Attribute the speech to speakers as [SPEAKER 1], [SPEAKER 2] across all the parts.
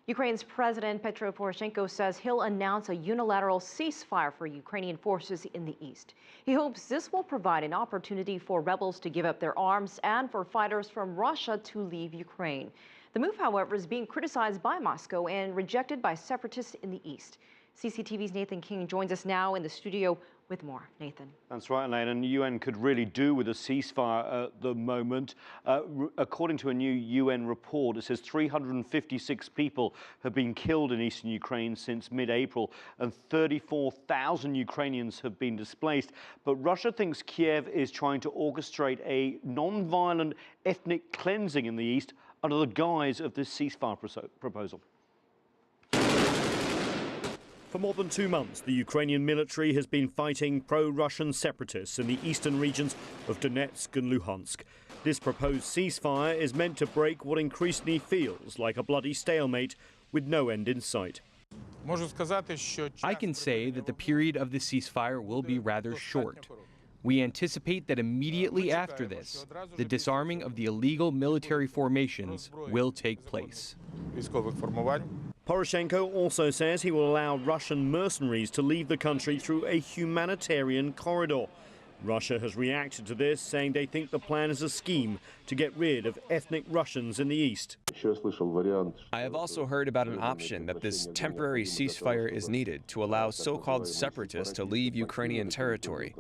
[SPEAKER 1] Ukraine's President Petro Poroshenko says he'll announce a unilateral ceasefire for Ukrainian forces in the east. He hopes this will provide an opportunity for rebels to give up their arms and for fighters from Russia to leave Ukraine. The move, however, is being criticized by Moscow and rejected by separatists in the east. CCTV's Nathan King joins us now in the studio with more. Nathan.
[SPEAKER 2] That's right, Elaine, and the UN could really do with a ceasefire at the moment. According to a new UN report, it says 356 people have been killed in eastern Ukraine since mid-April, and 34,000 Ukrainians have been displaced. But Russia thinks Kiev is trying to orchestrate a non-violent ethnic cleansing in the east under the guise of this ceasefire proposal.
[SPEAKER 3] For more than 2 months, the Ukrainian military has been fighting pro-Russian separatists in the eastern regions of Donetsk and Luhansk. This proposed ceasefire is meant to break what increasingly feels like a bloody stalemate with no end in sight.
[SPEAKER 4] I can say that the period of the ceasefire will be rather short. We anticipate that immediately after this, the disarming of the illegal military formations will take place.
[SPEAKER 3] Poroshenko also says he will allow Russian mercenaries to leave the country through a humanitarian corridor. Russia has reacted to this, saying they think the plan is a scheme to get rid of ethnic Russians in the east.
[SPEAKER 5] I have also heard about an option that this temporary ceasefire is needed to allow so-called separatists to leave Ukrainian territory.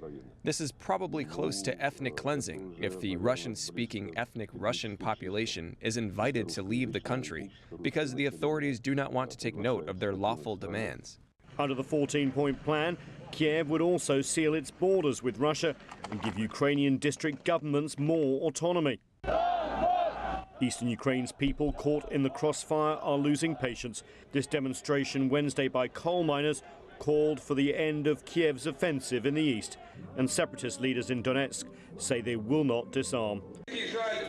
[SPEAKER 5] This is probably close to ethnic cleansing if the Russian-speaking ethnic Russian population is invited to leave the country because the authorities do not want to take note of their lawful demands.
[SPEAKER 3] Under the 14-point plan, Kiev would also seal its borders with Russia and give Ukrainian district governments more autonomy. Eastern Ukraine's people caught in the crossfire are losing patience. This demonstration Wednesday by coal miners called for the end of Kiev's offensive in the east, and separatist leaders in Donetsk say they will not disarm.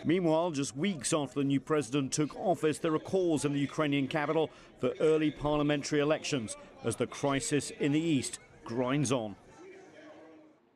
[SPEAKER 3] Meanwhile, just weeks after the new president took office, there are calls in the Ukrainian capital for early parliamentary elections as the crisis in the east grinds on.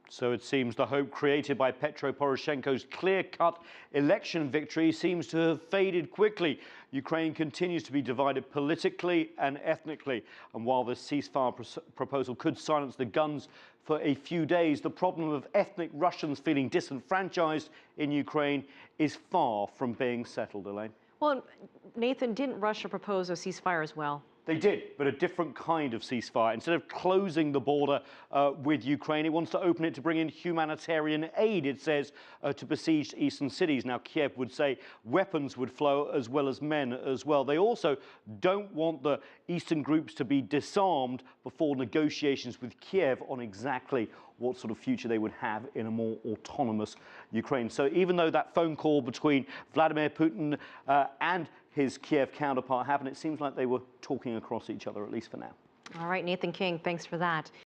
[SPEAKER 2] So it seems the hope created by Petro Poroshenko's clear-cut election victory seems to have faded quickly. Ukraine continues to be divided politically and ethnically. And while this ceasefire proposal could silence the guns for a few days, the problem of ethnic Russians feeling disenfranchised in Ukraine is far from being settled, Elaine.
[SPEAKER 1] Well, Nathan, didn't Russia propose a ceasefire as well?
[SPEAKER 2] They did, but a different kind of ceasefire. Instead of closing the border with Ukraine, it wants to open it to bring in humanitarian aid, it says, to besieged eastern cities. Now, Kiev would say weapons would flow as well as men as well. They also don't want the eastern groups to be disarmed before negotiations with Kiev on exactly what sort of future they would have in a more autonomous Ukraine. So even though that phone call between Vladimir Putin and his Kiev counterpart happened, it seems like they were talking across each other, at least for now.
[SPEAKER 1] All right, Nathan King, thanks for that.